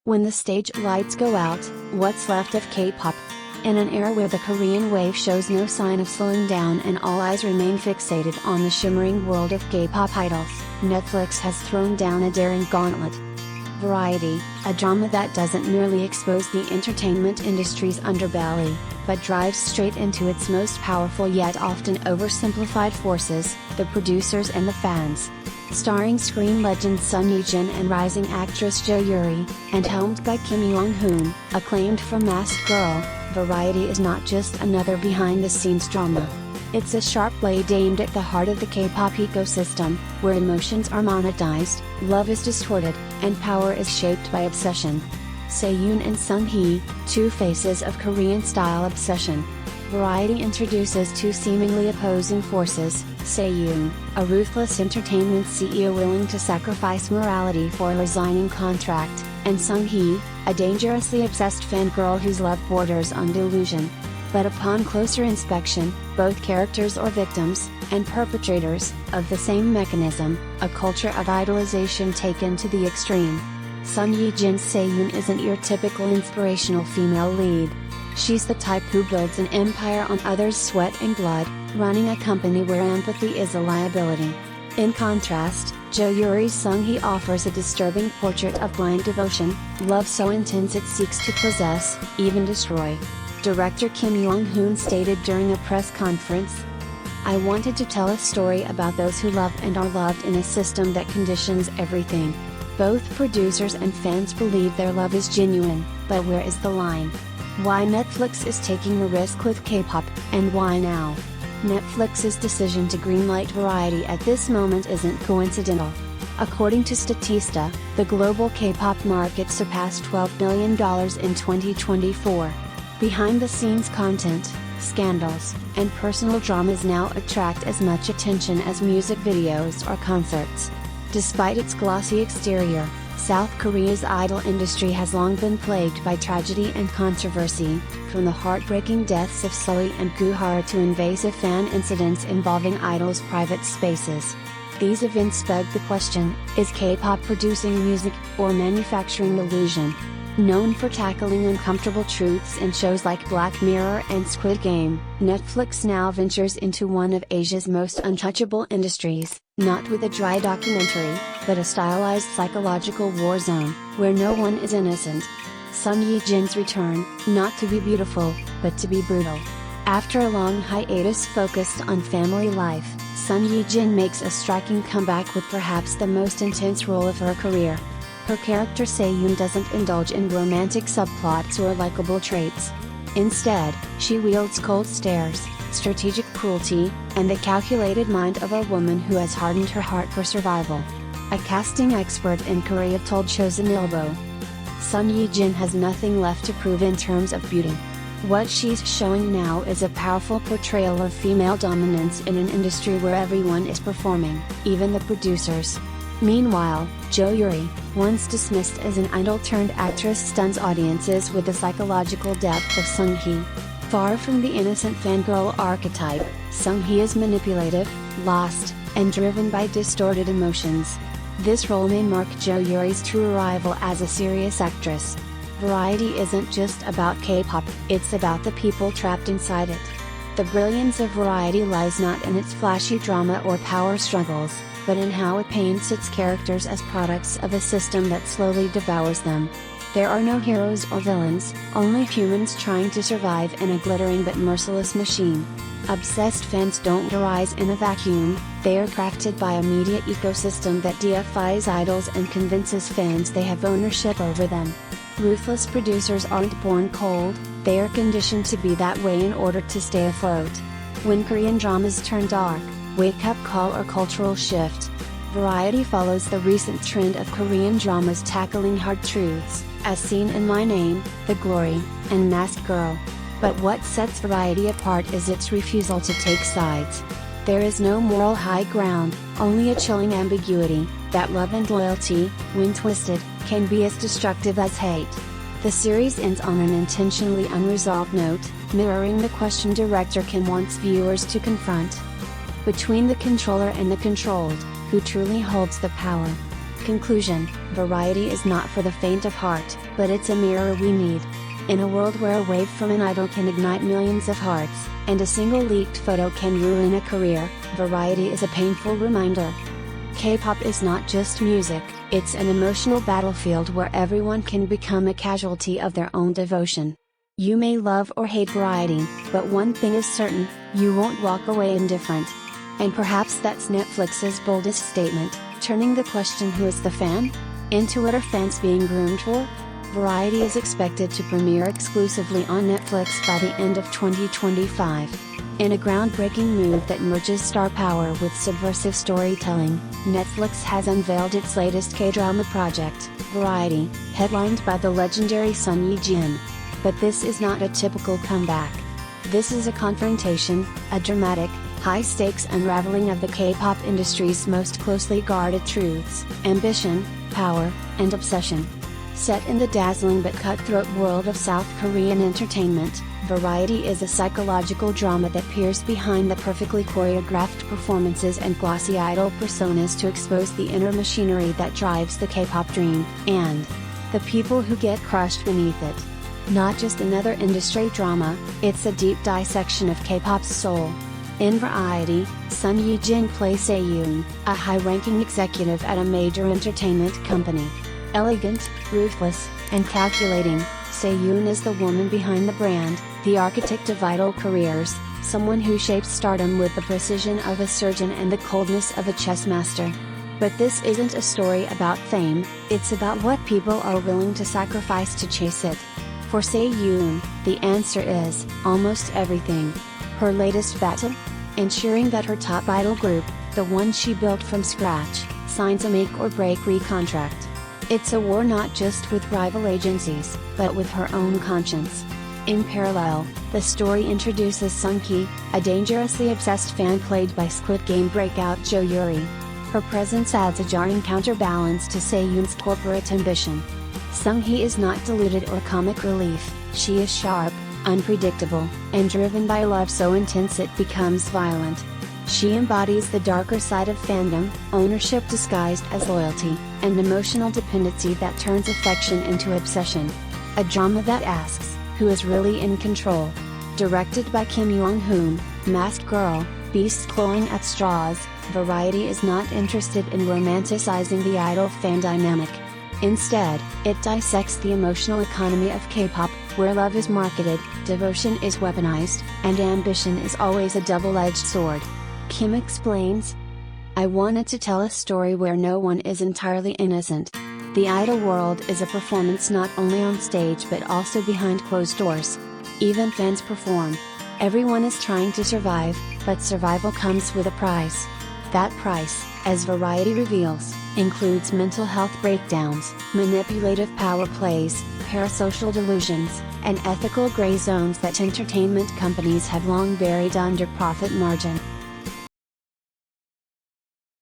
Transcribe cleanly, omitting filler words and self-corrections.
When the stage lights go out, what's left of K-pop? In an era where the Korean wave shows no sign of slowing down and all eyes remain fixated on the shimmering world of K-pop idols, Netflix has thrown down a daring gauntlet. Variety, a drama that doesn't merely expose the entertainment industry's underbelly, but drives straight into its most powerful yet often oversimplified forces, the producers and the fans. Starring screen legend Ye Jin and rising actress Jo Yuri, and helmed by Kim Young-hoon, acclaimed from Masked Girl, Variety is not just another behind-the-scenes drama. It's a sharp blade aimed at the heart of the K-pop ecosystem, where emotions are monetized, love is distorted, and power is shaped by obsession. Se-eun and Sung-hee, two faces of Korean-style obsession. Variety introduces two seemingly opposing forces: Se-eun, a ruthless entertainment CEO willing to sacrifice morality for a resigning contract, and Sung-hee, a dangerously obsessed fangirl whose love borders on delusion. But upon closer inspection, both characters are victims, and perpetrators, of the same mechanism, a culture of idolization taken to the extreme. Ye Jin's Se-eun isn't your typical inspirational female lead. She's the type who builds an empire on others' sweat and blood, running a company where empathy is a liability. In contrast, Jo Yuri's Sung-hee offers a disturbing portrait of blind devotion, love so intense it seeks to possess, even destroy. Director Kim Young-hoon stated during a press conference, "I wanted to tell a story about those who love and are loved in a system that conditions everything. Both producers and fans believe their love is genuine, but where is the line? Why Netflix is taking a risk with K-pop, and why now?" Netflix's decision to greenlight Variety at this moment isn't coincidental. According to Statista, the global K-pop market surpassed $12 billion in 2024. Behind-the-scenes content, scandals, and personal dramas now attract as much attention as music videos or concerts. Despite its glossy exterior, South Korea's idol industry has long been plagued by tragedy and controversy, from the heartbreaking deaths of Sully and Guhar to invasive fan incidents involving idols' private spaces. These events beg the question, is K-pop producing music, or manufacturing illusion? Known for tackling uncomfortable truths in shows like Black Mirror and Squid Game, Netflix now ventures into one of Asia's most untouchable industries, not with a dry documentary, but a stylized psychological war zone, where no one is innocent. Ye Jin's return, not to be beautiful, but to be brutal. After a long hiatus focused on family life, Ye Jin makes a striking comeback with perhaps the most intense role of her career. Her character Se-eun doesn't indulge in romantic subplots or likable traits. Instead, she wields cold stares, strategic cruelty, and the calculated mind of a woman who has hardened her heart for survival. A casting expert in Korea told Chosen Ilbo, Ye Jin has nothing left to prove in terms of beauty. What she's showing now is a powerful portrayal of female dominance in an industry where everyone is performing, even the producers. Meanwhile, Jo Yuri, once dismissed as an idol-turned-actress, stuns audiences with the psychological depth of Sung-hee. Far from the innocent fangirl archetype, Sung-hee is manipulative, lost, and driven by distorted emotions. This role may mark Jo Yuri's true arrival as a serious actress. Variety isn't just about K-pop, it's about the people trapped inside it. The brilliance of Variety lies not in its flashy drama or power struggles, but in how it paints its characters as products of a system that slowly devours them. There are no heroes or villains, only humans trying to survive in a glittering but merciless machine. Obsessed fans don't arise in a vacuum, they are crafted by a media ecosystem that deifies idols and convinces fans they have ownership over them. Ruthless producers aren't born cold, they are conditioned to be that way in order to stay afloat. When Korean dramas turn dark, wake-up call or cultural shift, Variety follows the recent trend of Korean dramas tackling hard truths, as seen in My Name, The Glory, and Masked Girl. But what sets Variety apart is its refusal to take sides. There is no moral high ground, only a chilling ambiguity, that love and loyalty, when twisted, can be as destructive as hate. The series ends on an intentionally unresolved note, mirroring the question director Kim wants viewers to confront. Between the controller and the controlled, who truly holds the power? conclusion, variety is not for the faint of heart, but it's a mirror we need. In a world where a wave from an idol can ignite millions of hearts, and a single leaked photo can ruin a career, variety is a painful reminder. K-pop is not just music, it's an emotional battlefield where everyone can become a casualty of their own devotion. You may love or hate variety, but one thing is certain, you won't walk away indifferent. And perhaps that's Netflix's boldest statement, turning the question "who is the fan?" into what are fans being groomed for? Variety is expected to premiere exclusively on Netflix by the end of 2025. In a groundbreaking move that merges star power with subversive storytelling, Netflix has unveiled its latest K-drama project, Variety, headlined by the legendary Sun Ye Jin. But this is not a typical comeback. This is a confrontation, a dramatic, high-stakes unraveling of the K-pop industry's most closely guarded truths: ambition, power, and obsession. Set in the dazzling but cutthroat world of South Korean entertainment, Variety is a psychological drama that peers behind the perfectly choreographed performances and glossy idol personas to expose the inner machinery that drives the K-pop dream, and the people who get crushed beneath it. Not just another industry drama, it's a deep dissection of K-pop's soul. In Variety, Sun Ye Jin plays Se-eun, a high-ranking executive at a major entertainment company. Elegant, ruthless, and calculating, Se-eun is the woman behind the brand, the architect of idol careers, someone who shapes stardom with the precision of a surgeon and the coldness of a chess master. But this isn't a story about fame, it's about what people are willing to sacrifice to chase it. For Se-eun, the answer is almost everything. Her latest battle? Ensuring that her top idol group, the one she built from scratch, signs a make-or-break re-contract. It's a war not just with rival agencies, but with her own conscience. In parallel, the story introduces Sung-ki, a dangerously obsessed fan played by Squid Game breakout Jo Yuri. Her presence adds a jarring counterbalance to Se-eun's corporate ambition. Sung-hee is not deluded or comic relief, she is sharp, unpredictable, and driven by love so intense it becomes violent. She embodies the darker side of fandom, ownership disguised as loyalty, and emotional dependency that turns affection into obsession. A drama that asks, who is really in control? Directed by Kim Yong-hoon, Masked Girl, beasts clawing at straws, Variety is not interested in romanticizing the idol fan dynamic. Instead, it dissects the emotional economy of K-pop, where love is marketed, devotion is weaponized, and ambition is always a double-edged sword. Kim explains, "I wanted to tell a story where no one is entirely innocent. The idol world is a performance not only on stage but also behind closed doors. Even fans perform. Everyone is trying to survive, but survival comes with a price. That price, as Variety reveals, includes mental health breakdowns, manipulative power plays, parasocial delusions, and ethical gray zones that entertainment companies have long buried under profit margin."